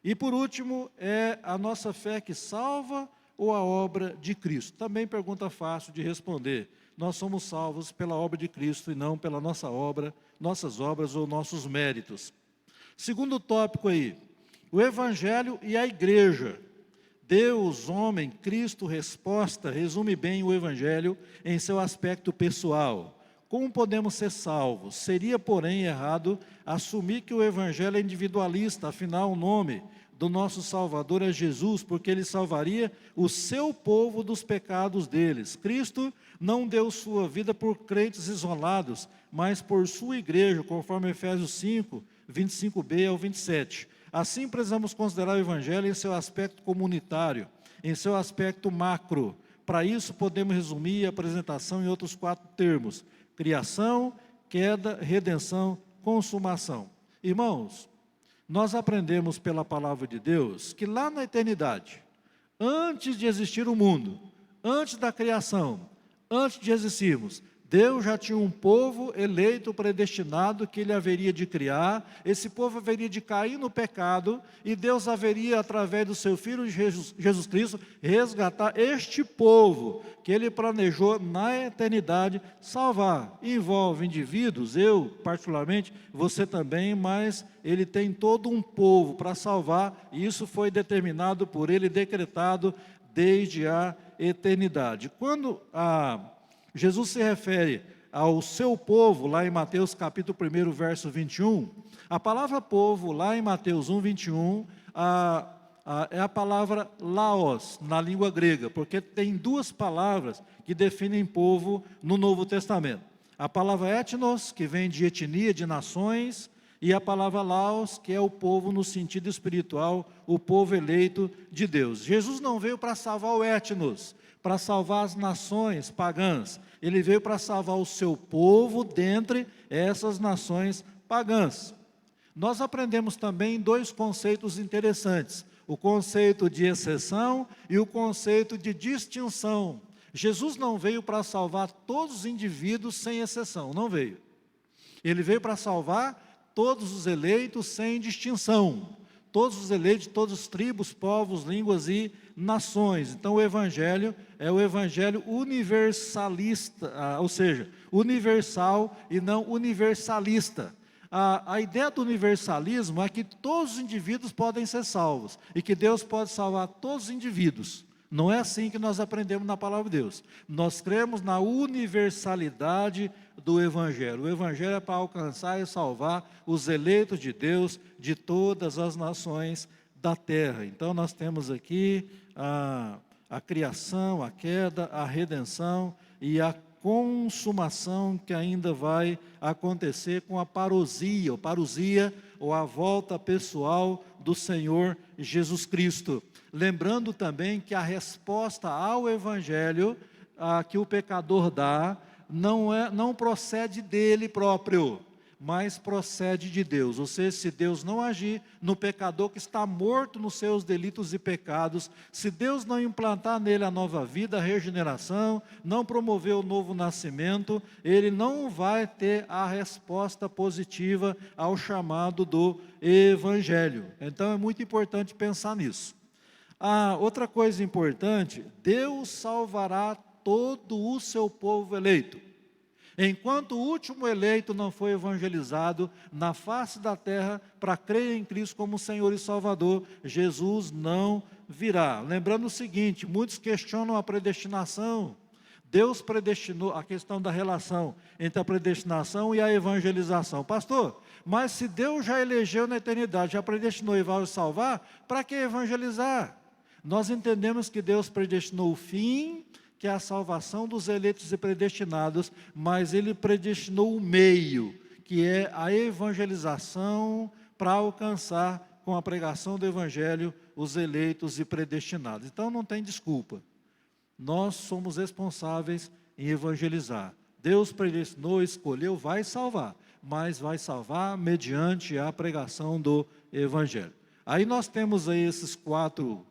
E por último, é a nossa fé que salva ou a obra de Cristo? Também pergunta fácil de responder. Nós somos salvos pela obra de Cristo e não pela nossa obra, nossas obras ou nossos méritos. Segundo tópico aí, o Evangelho e a Igreja. Deus, homem, Cristo, resposta, resume bem o Evangelho em seu aspecto pessoal. Como podemos ser salvos? Seria, porém, errado assumir que o Evangelho é individualista, afinal o nome do nosso Salvador é Jesus, porque Ele salvaria o seu povo dos pecados deles. Cristo não deu sua vida por crentes isolados, mas por sua igreja, conforme Efésios 5, 25b ao 27. Assim, precisamos considerar o Evangelho em seu aspecto comunitário, em seu aspecto macro. Para isso, podemos resumir a apresentação em outros 4 termos: criação, queda, redenção, consumação. Irmãos, nós aprendemos pela palavra de Deus que lá na eternidade, antes de existir o mundo, antes da criação, antes de existirmos, Deus já tinha um povo eleito, predestinado, que Ele haveria de criar. Esse povo haveria de cair no pecado, e Deus haveria, através do seu Filho Jesus Cristo, resgatar este povo, que Ele planejou na eternidade salvar. Envolve indivíduos, eu particularmente, você também, mas Ele tem todo um povo para salvar, e isso foi determinado por Ele, decretado desde a eternidade. Quando Jesus se refere ao seu povo, lá em Mateus capítulo 1, verso 21, a palavra povo, lá em Mateus 1, 21, é a palavra laos, na língua grega, porque tem 2 palavras que definem povo no Novo Testamento. A palavra etnos, que vem de etnia, de nações, e a palavra laos, que é o povo no sentido espiritual, o povo eleito de Deus. Jesus não veio para salvar o etnos, para salvar as nações pagãs. Ele veio para salvar o seu povo dentre essas nações pagãs. Nós aprendemos também 2 conceitos interessantes: o conceito de exceção e o conceito de distinção. Jesus não veio para salvar todos os indivíduos sem exceção, não veio. Ele veio para salvar todos os eleitos sem distinção. Todos os eleitos, todas as tribos, povos, línguas e nações. Então o Evangelho é o Evangelho universalista, ou seja, universal e não universalista. A ideia do universalismo é que todos os indivíduos podem ser salvos, e que Deus pode salvar todos os indivíduos. Não é assim que nós aprendemos na palavra de Deus. Nós cremos na universalidade do Evangelho. O Evangelho é para alcançar e salvar os eleitos de Deus de todas as nações da terra. Então nós temos aqui a criação, a queda, a redenção e a consumação que ainda vai acontecer com a parousia, ou a volta pessoal do Senhor Jesus Cristo. Lembrando também que a resposta ao Evangelho que o pecador dá não procede dele próprio, mas procede de Deus. Ou seja, se Deus não agir no pecador que está morto nos seus delitos e pecados, se Deus não implantar nele a nova vida, a regeneração, não promover o novo nascimento, ele não vai ter a resposta positiva ao chamado do Evangelho. Então é muito importante pensar nisso. Outra coisa importante: Deus salvará todo o seu povo eleito. Enquanto o último eleito não foi evangelizado na face da terra para crer em Cristo como Senhor e Salvador, Jesus não virá. Lembrando o seguinte: muitos questionam a predestinação. Deus predestinou, a questão da relação entre a predestinação e a evangelização. Pastor, mas se Deus já elegeu na eternidade, já predestinou e vai salvar, para que evangelizar? Nós entendemos que Deus predestinou o fim, que é a salvação dos eleitos e predestinados, mas Ele predestinou o meio, que é a evangelização, para alcançar com a pregação do Evangelho os eleitos e predestinados. Então não tem desculpa. Nós somos responsáveis em evangelizar. Deus predestinou, escolheu, vai salvar, mas vai salvar mediante a pregação do evangelho. Aí nós temos aí esses quatro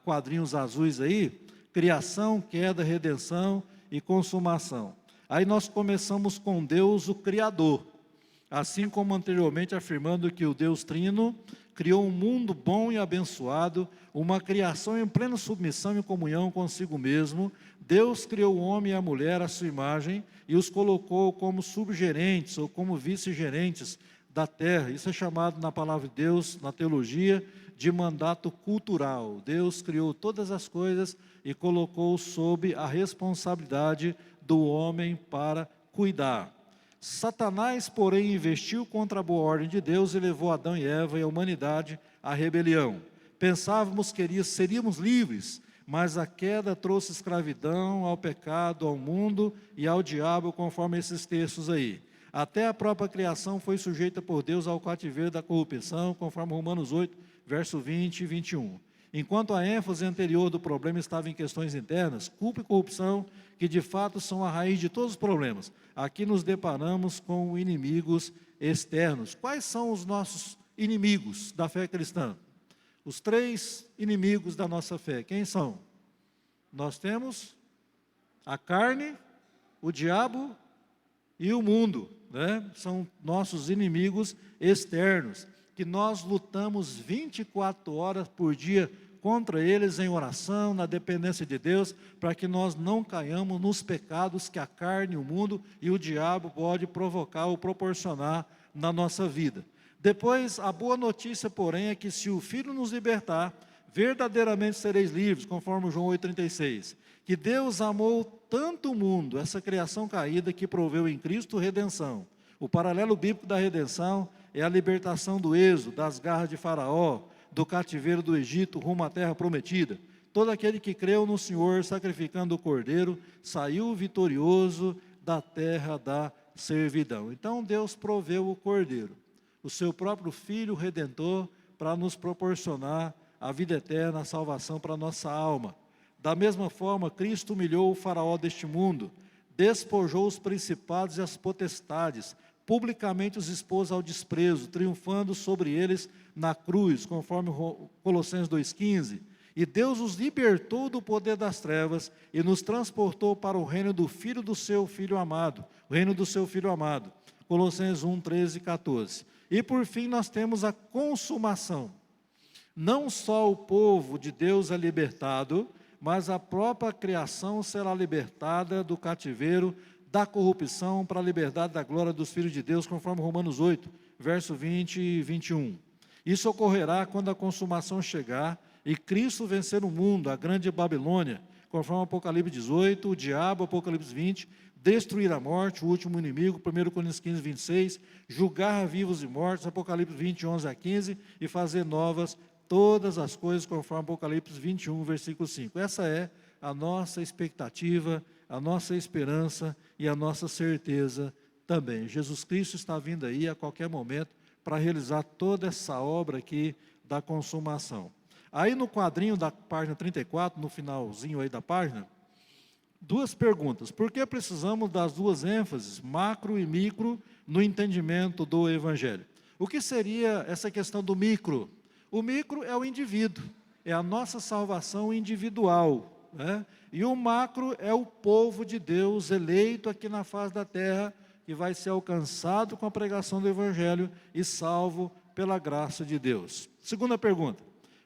quadrinhos azuis aí: criação, queda, redenção e consumação. Aí nós começamos com Deus, o Criador, assim como anteriormente afirmando que o Deus Trino criou um mundo bom e abençoado, uma criação em plena submissão e comunhão consigo mesmo. Deus criou o homem e a mulher à sua imagem e os colocou como subgerentes ou como vice-gerentes da terra. Isso é chamado na palavra de Deus, na teologia, de mandato cultural. Deus criou todas as coisas e colocou sob a responsabilidade do homem para cuidar. Satanás, porém, investiu contra a boa ordem de Deus e levou Adão e Eva e a humanidade à rebelião. Pensávamos que seríamos livres, mas a queda trouxe escravidão ao pecado, ao mundo e ao diabo, conforme esses textos aí. Até a própria criação foi sujeita por Deus ao cativeiro da corrupção, conforme Romanos 8, verso 20 e 21. Enquanto a ênfase anterior do problema estava em questões internas, culpa e corrupção, que de fato são a raiz de todos os problemas, aqui nos deparamos com inimigos externos. Quais são os nossos inimigos da fé cristã? Os três inimigos da nossa fé, quem são? Nós temos a carne, o diabo e o mundo, né? São nossos inimigos externos, que nós lutamos 24 horas por dia contra eles em oração, na dependência de Deus, para que nós não caiamos nos pecados que a carne, o mundo e o diabo pode provocar ou proporcionar na nossa vida. Depois, a boa notícia, porém, é que se o Filho nos libertar, verdadeiramente sereis livres, conforme João 8,36. Que Deus amou tanto o mundo, essa criação caída, que proveu em Cristo redenção. O paralelo bíblico da redenção é a libertação do êxodo, das garras de Faraó, do cativeiro do Egito, rumo à terra prometida. Todo aquele que creu no Senhor, sacrificando o Cordeiro, saiu vitorioso da terra da servidão. Então Deus proveu o Cordeiro, o seu próprio Filho Redentor, para nos proporcionar a vida eterna, a salvação para a nossa alma. Da mesma forma, Cristo humilhou o faraó deste mundo, despojou os principados e as potestades, publicamente os expôs ao desprezo, triunfando sobre eles na cruz, conforme Colossenses 2,15. E Deus os libertou do poder das trevas e nos transportou para o reino do Filho do seu Filho amado, o reino do seu Filho amado. Colossenses 1, 13 e 14. E por fim nós temos a consumação. Não só o povo de Deus é libertado, mas a própria criação será libertada do cativeiro, da corrupção, para a liberdade da glória dos filhos de Deus, conforme Romanos 8, verso 20 e 21. Isso ocorrerá quando a consumação chegar e Cristo vencer o mundo, a grande Babilônia, conforme Apocalipse 18, o diabo, Apocalipse 20, destruir a morte, o último inimigo, 1 Coríntios 15, 26, julgar vivos e mortos, Apocalipse 20, 11 a 15, e fazer novas todas as coisas, conforme Apocalipse 21, versículo 5. Essa é a nossa expectativa, a nossa esperança e a nossa certeza também. Jesus Cristo está vindo aí a qualquer momento para realizar toda essa obra aqui da consumação. Aí no quadrinho da página 34, no finalzinho aí da página, duas perguntas. Por que precisamos das duas ênfases, macro e micro, no entendimento do Evangelho? O que seria essa questão do micro? O micro é o indivíduo, é a nossa salvação individual, né? E o macro é o povo de Deus eleito aqui na face da terra, que vai ser alcançado com a pregação do Evangelho e salvo pela graça de Deus. Segunda pergunta: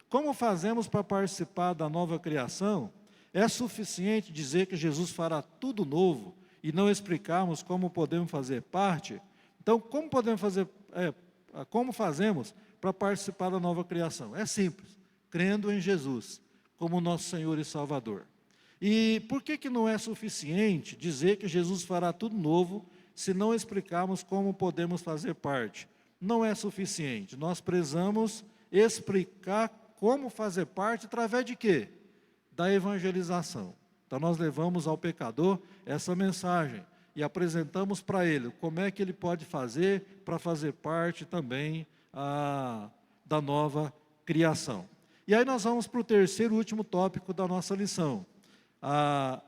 como fazemos para participar da nova criação? É suficiente dizer que Jesus fará tudo novo e não explicarmos como podemos fazer parte? Então, como fazemos para participar da nova criação? É simples, crendo em Jesus como nosso Senhor e Salvador. E por que não é suficiente dizer que Jesus fará tudo novo se não explicarmos como podemos fazer parte? Não é suficiente, nós precisamos explicar como fazer parte através de quê? Da evangelização. Então nós levamos ao pecador essa mensagem e apresentamos para ele como é que ele pode fazer para fazer parte também da nova criação. E aí nós vamos para o terceiro e último tópico da nossa lição,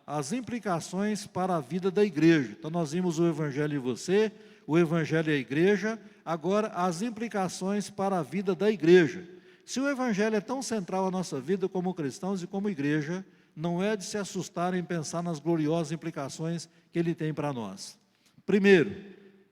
as implicações para a vida da igreja. Então nós vimos o Evangelho em você, o Evangelho e a igreja, agora as implicações para a vida da igreja. Se o Evangelho é tão central à nossa vida como cristãos e como igreja, não é de se assustar em pensar nas gloriosas implicações que ele tem para nós. Primeiro,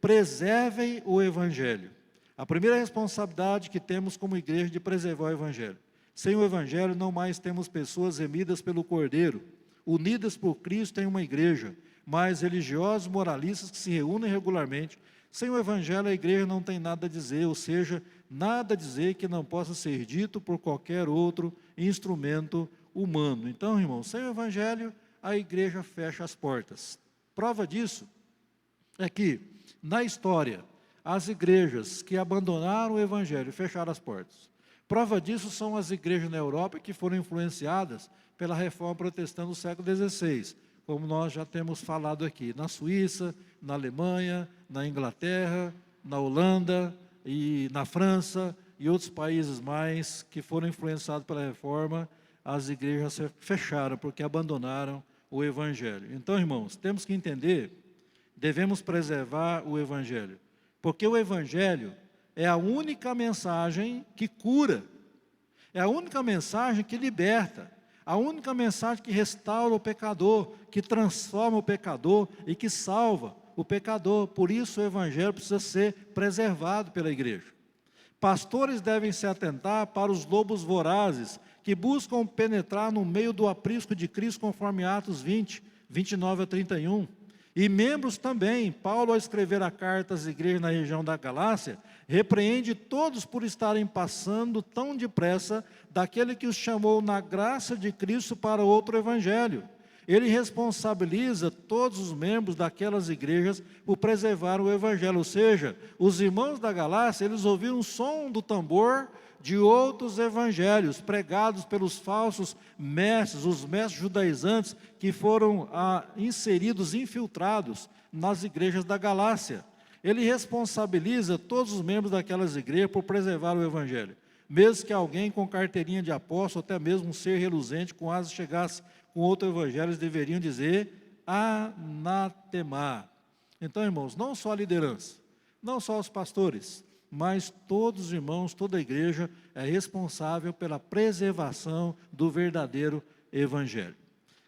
preservem o Evangelho. A primeira responsabilidade que temos como igreja de preservar o Evangelho. Sem o Evangelho não mais temos pessoas remidas pelo Cordeiro, unidas por Cristo em uma igreja, mas religiosos moralistas que se reúnem regularmente. Sem o Evangelho a igreja não tem nada a dizer, ou seja, nada a dizer que não possa ser dito por qualquer outro instrumento humano. Então, irmãos, sem o Evangelho a igreja fecha as portas. Prova disso é que, na história, as igrejas que abandonaram o Evangelho fecharam as portas. Prova disso são as igrejas na Europa que foram influenciadas pela reforma protestante do século XVI, como nós já temos falado aqui, na Suíça, na Alemanha, na Inglaterra, na Holanda e na França e outros países mais que foram influenciados pela reforma, as igrejas se fecharam porque abandonaram o Evangelho. Então, irmãos, temos que entender, devemos preservar o Evangelho, porque o Evangelho é a única mensagem que cura, é a única mensagem que liberta, a única mensagem que restaura o pecador, que transforma o pecador e que salva o pecador. Por isso o Evangelho precisa ser preservado pela igreja. Pastores devem se atentar para os lobos vorazes, que buscam penetrar no meio do aprisco de Cristo, conforme Atos 20, 29 a 31. E membros também, Paulo, ao escrever a carta às igrejas na região da Galácia, repreende todos por estarem passando tão depressa daquele que os chamou na graça de Cristo para outro evangelho. Ele responsabiliza todos os membros daquelas igrejas por preservar o evangelho, ou seja, os irmãos da Galácia, eles ouviram o som do tambor de outros evangelhos, pregados pelos falsos mestres, os mestres judaizantes, que foram inseridos, infiltrados nas igrejas da Galácia. Ele responsabiliza todos os membros daquelas igrejas por preservar o evangelho. Mesmo que alguém com carteirinha de apóstolo, até mesmo um ser reluzente com asas chegasse com outro evangelho, eles deveriam dizer anatema. Então, irmãos, não só a liderança, não só os pastores, mas todos os irmãos, toda a igreja é responsável pela preservação do verdadeiro evangelho.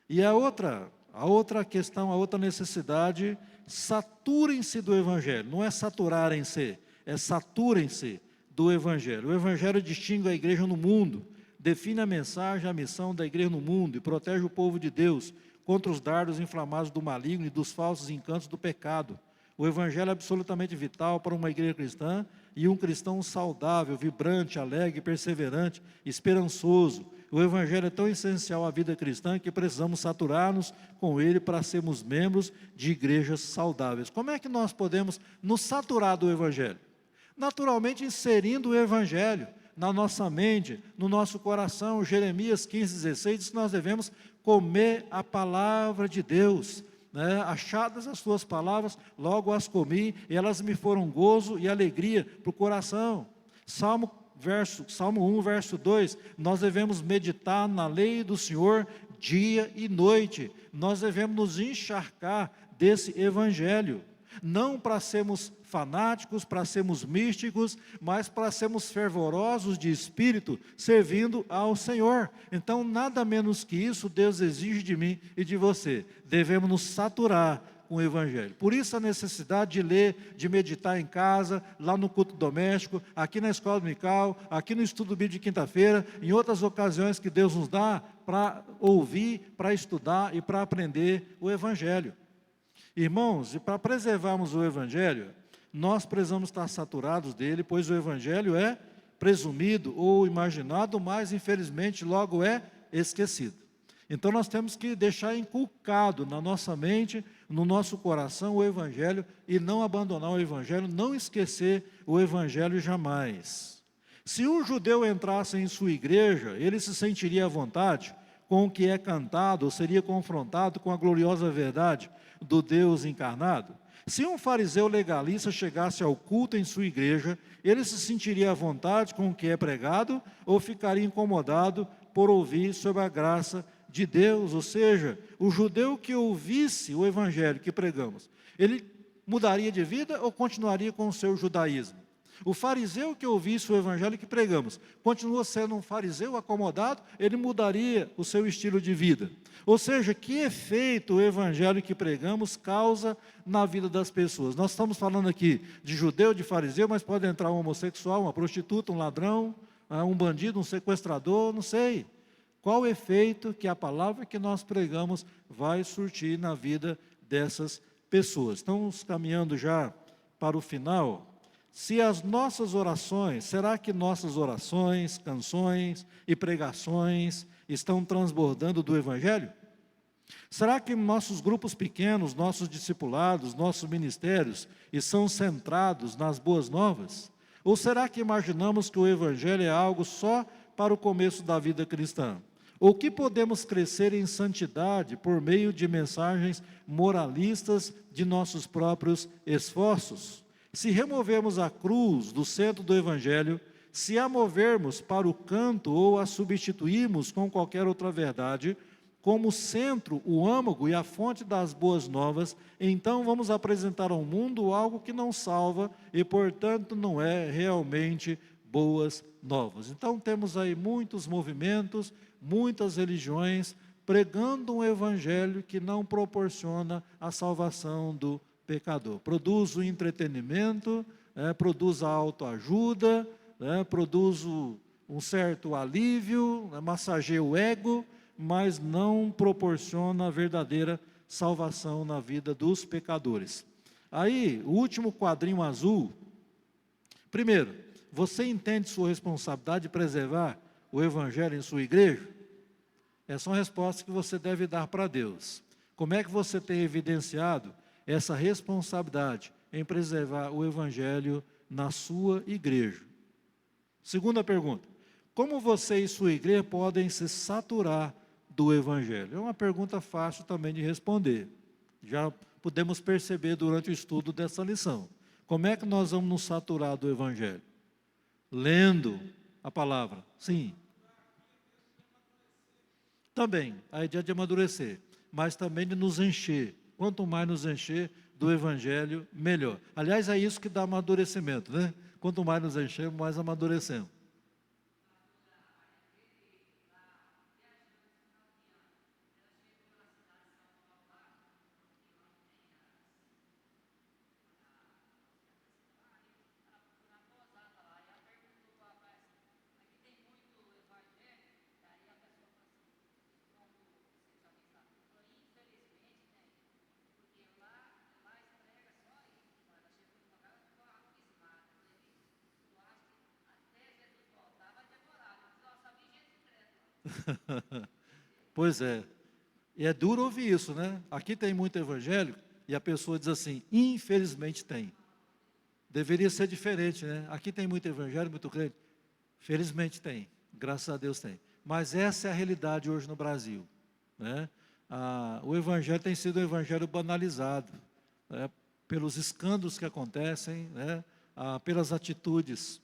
E a outra questão, a outra necessidade, saturem-se do evangelho. Não é saturarem-se, é saturem-se do evangelho. O evangelho distingue a igreja no mundo, define a mensagem, a missão da igreja no mundo e protege o povo de Deus contra os dardos inflamados do maligno e dos falsos encantos do pecado. O evangelho é absolutamente vital para uma igreja cristã e um cristão saudável, vibrante, alegre, perseverante, esperançoso. O evangelho é tão essencial à vida cristã que precisamos saturar-nos com ele para sermos membros de igrejas saudáveis. Como é que nós podemos nos saturar do evangelho? Naturalmente inserindo o evangelho na nossa mente, no nosso coração. Jeremias 15:16 diz que nós devemos comer a palavra de Deus. Achadas as tuas palavras, logo as comi, e elas me foram gozo e alegria para o coração. Salmo 1, verso 2, nós devemos meditar na lei do Senhor dia e noite. Nós devemos nos encharcar desse evangelho, não para sermos fanáticos, para sermos místicos, mas para sermos fervorosos de espírito, servindo ao Senhor. Então, nada menos que isso Deus exige de mim e de você. Devemos nos saturar com o evangelho. Por isso a necessidade de ler, de meditar em casa, lá no culto doméstico, aqui na escola dominical, aqui no estudo bíblico de quinta-feira, em outras ocasiões que Deus nos dá para ouvir, para estudar e para aprender o evangelho. Irmãos, e para preservarmos o evangelho, nós precisamos estar saturados dele, pois o evangelho é presumido ou imaginado, mas infelizmente logo é esquecido. Então nós temos que deixar inculcado na nossa mente, no nosso coração o evangelho e não abandonar o evangelho, não esquecer o evangelho jamais. Se um judeu entrasse em sua igreja, ele se sentiria à vontade com o que é cantado, ou seria confrontado com a gloriosa verdade do Deus encarnado? Se um fariseu legalista chegasse ao culto em sua igreja, ele se sentiria à vontade com o que é pregado ou ficaria incomodado por ouvir sobre a graça de Deus? Ou seja, o judeu que ouvisse o evangelho que pregamos, ele mudaria de vida ou continuaria com o seu judaísmo? O fariseu que ouvisse o evangelho que pregamos, continua sendo um fariseu acomodado, ele mudaria o seu estilo de vida. Ou seja, que efeito o evangelho que pregamos causa na vida das pessoas? Nós estamos falando aqui de judeu, de fariseu, mas pode entrar um homossexual, uma prostituta, um ladrão, um bandido, um sequestrador, não sei. Qual o efeito que a palavra que nós pregamos vai surtir na vida dessas pessoas? Estamos caminhando já para o final. Se as nossas orações, será que nossas orações, canções e pregações estão transbordando do evangelho? Será que nossos grupos pequenos, nossos discipulados, nossos ministérios estão centrados nas boas novas? Ou será que imaginamos que o evangelho é algo só para o começo da vida cristã? Ou que podemos crescer em santidade por meio de mensagens moralistas de nossos próprios esforços? Se removermos a cruz do centro do evangelho, se a movermos para o canto ou a substituirmos com qualquer outra verdade, como centro, o âmago e a fonte das boas novas, então vamos apresentar ao mundo algo que não salva e, portanto, não é realmente boas novas. Então temos aí muitos movimentos, muitas religiões, pregando um evangelho que não proporciona a salvação do pecador. Produz o entretenimento, produz a autoajuda, produz um certo alívio, massageia o ego, mas não proporciona a verdadeira salvação na vida dos pecadores. Aí, o último quadrinho azul. Primeiro, você entende sua responsabilidade de preservar o evangelho em sua igreja? Essa é uma resposta que você deve dar para Deus. Como é que você tem evidenciado essa responsabilidade em preservar o evangelho na sua igreja? Segunda pergunta: como você e sua igreja podem se saturar do evangelho? É uma pergunta fácil também de responder. Já podemos perceber durante o estudo dessa lição. Como é que nós vamos nos saturar do evangelho? Lendo a palavra, sim. Também, a ideia de amadurecer, mas também de nos encher. Quanto mais nos encher do evangelho, melhor. Aliás, é isso que dá amadurecimento, né? Quanto mais nos enchemos, mais amadurecemos. Pois é. E é duro ouvir isso, né? Aqui tem muito evangélico e a pessoa diz assim: infelizmente tem. Deveria ser diferente, né? Aqui tem muito evangelho, muito crente. Felizmente tem, graças a Deus tem. Mas essa é a realidade hoje no Brasil, né? O evangelho tem sido um evangelho banalizado, né? Pelos escândalos que acontecem, né? Pelas atitudes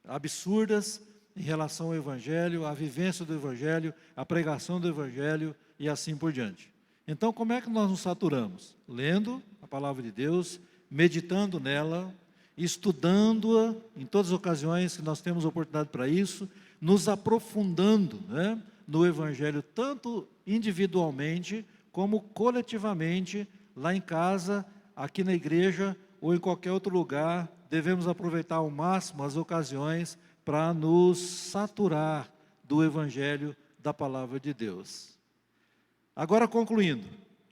absurdas em relação ao evangelho, à vivência do evangelho, à pregação do evangelho e assim por diante. Então, como é que nós nos saturamos? Lendo a palavra de Deus, meditando nela, estudando-a em todas as ocasiões que nós temos oportunidade para isso, nos aprofundando, né, no evangelho, tanto individualmente como coletivamente, lá em casa, aqui na igreja ou em qualquer outro lugar. Devemos aproveitar ao máximo as ocasiões para nos saturar do evangelho da palavra de Deus. Agora, concluindo,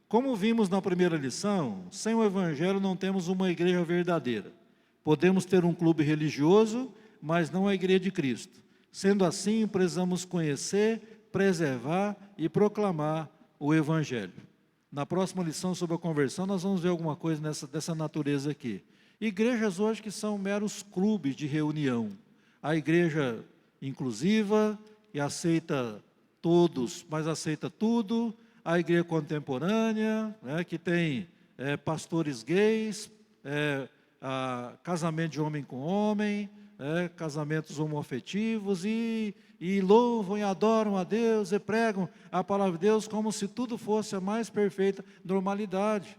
como vimos na primeira lição, sem o evangelho não temos uma igreja verdadeira. Podemos ter um clube religioso, mas não a igreja de Cristo. Sendo assim, precisamos conhecer, preservar e proclamar o evangelho. Na próxima lição sobre a conversão, nós vamos ver alguma coisa dessa natureza aqui. Igrejas hoje que são meros clubes de reunião. A igreja inclusiva, que aceita todos, mas aceita tudo. A igreja contemporânea, né, que tem pastores gays, casamento de homem com homem, casamentos homoafetivos, e louvam e adoram a Deus e pregam a palavra de Deus como se tudo fosse a mais perfeita normalidade.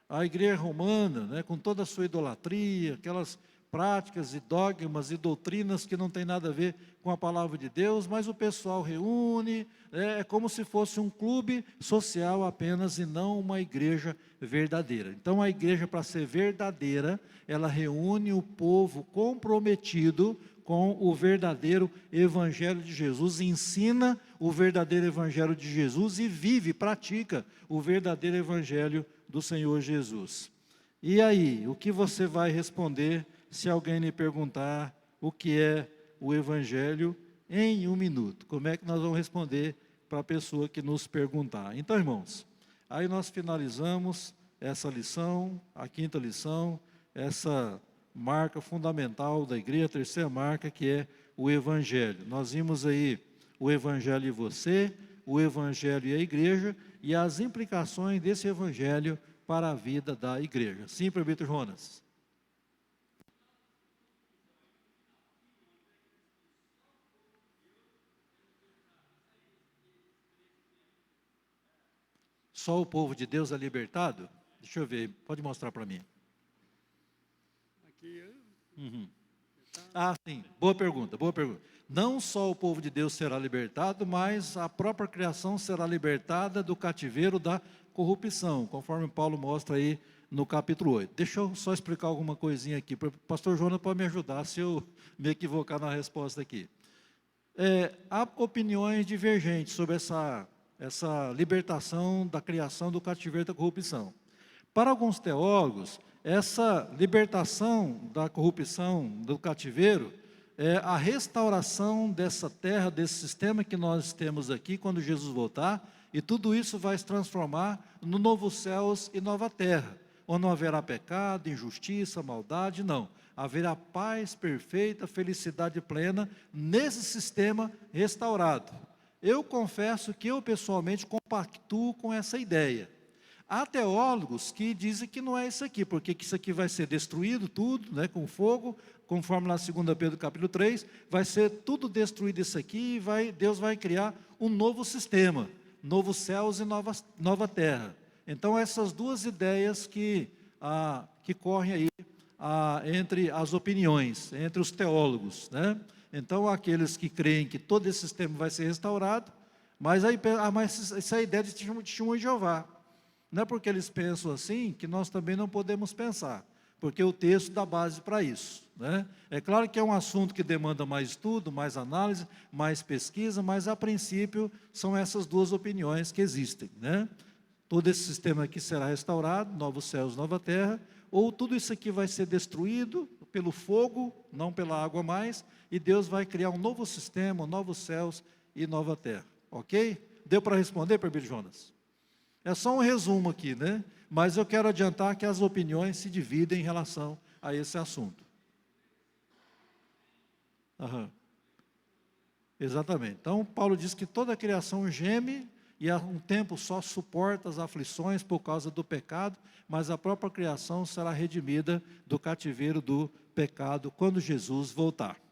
A igreja romana, né, com toda a sua idolatria, aquelas práticas e dogmas e doutrinas que não tem nada a ver com a palavra de Deus, mas o pessoal reúne, é como se fosse um clube social apenas e não uma igreja verdadeira. Então a igreja, para ser verdadeira, ela reúne o povo comprometido com o verdadeiro evangelho de Jesus, ensina o verdadeiro evangelho de Jesus e vive, pratica o verdadeiro evangelho do Senhor Jesus. E aí, o que você vai responder se alguém lhe perguntar o que é o evangelho em 1 minuto? Como é que nós vamos responder para a pessoa que nos perguntar? Então, irmãos, aí nós finalizamos essa lição, a 5ª lição, essa marca fundamental da igreja, a 3ª marca, que é o evangelho. Nós vimos aí o evangelho e você, o evangelho e a igreja, e as implicações desse evangelho para a vida da igreja. Sim, presbítero Jonas. Só o povo de Deus é libertado? Deixa eu ver, pode mostrar para mim. Aqui, sim, boa pergunta, boa pergunta. Não só o povo de Deus será libertado, mas a própria criação será libertada do cativeiro da corrupção, conforme Paulo mostra aí no capítulo 8. Deixa eu só explicar alguma coisinha aqui. O pastor Jonas pode me ajudar se eu me equivocar na resposta aqui. Há opiniões divergentes sobre essa libertação da criação do cativeiro da corrupção. Para alguns teólogos, essa libertação da corrupção do cativeiro é a restauração dessa terra, desse sistema que nós temos aqui, quando Jesus voltar, e tudo isso vai se transformar no novo céus e nova terra, onde não haverá pecado, injustiça, maldade, não. Haverá paz perfeita, felicidade plena, nesse sistema restaurado. Eu confesso que eu pessoalmente compactuo com essa ideia. Há teólogos que dizem que não é isso aqui, porque que isso aqui vai ser destruído tudo, né, com fogo, conforme lá 2 Pedro capítulo 3, vai ser tudo destruído isso aqui, e Deus vai criar um novo sistema, novos céus e nova terra. Então essas duas ideias que correm aí entre as opiniões, entre os teólogos, né? Então, aqueles que creem que todo esse sistema vai ser restaurado, mas essa é a ideia de testemunho de Jeová. Não é porque eles pensam assim que nós também não podemos pensar, porque o texto dá base para isso, né? É claro que é um assunto que demanda mais estudo, mais análise, mais pesquisa, mas a princípio são essas duas opiniões que existem, né? Todo esse sistema aqui será restaurado, novos céus, nova terra, ou tudo isso aqui vai ser destruído pelo fogo, não pela água mais, e Deus vai criar um novo sistema, novos céus e nova terra. Ok? Deu para responder, presbítero Jonas? É só um resumo aqui, né? Mas eu quero adiantar que as opiniões se dividem em relação a esse assunto. Exatamente. Então, Paulo diz que toda a criação geme e há um tempo só suporta as aflições por causa do pecado, mas a própria criação será redimida do cativeiro do pecado quando Jesus voltar.